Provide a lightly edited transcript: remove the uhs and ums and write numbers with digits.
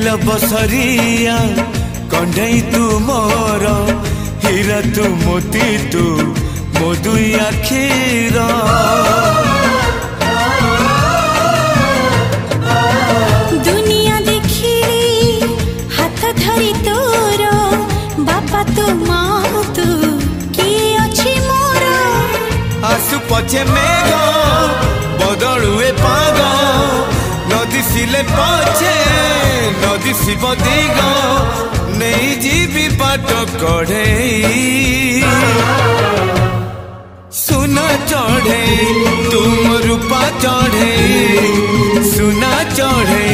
नील बसरिया कंढई तू मोर हीरा तू मोती तू मो दुई आखिर दुनिया देखी हाथ धरी तोर बापा तू माँ तू किए अच्छी मोर आसु पछे मेघ बदलुए पाग नदी सिले पछे नदी शिव दिग नहीं जीवी बाट कढ़े सुना चढ़े तुम रूपा चढ़े सुना चढ़े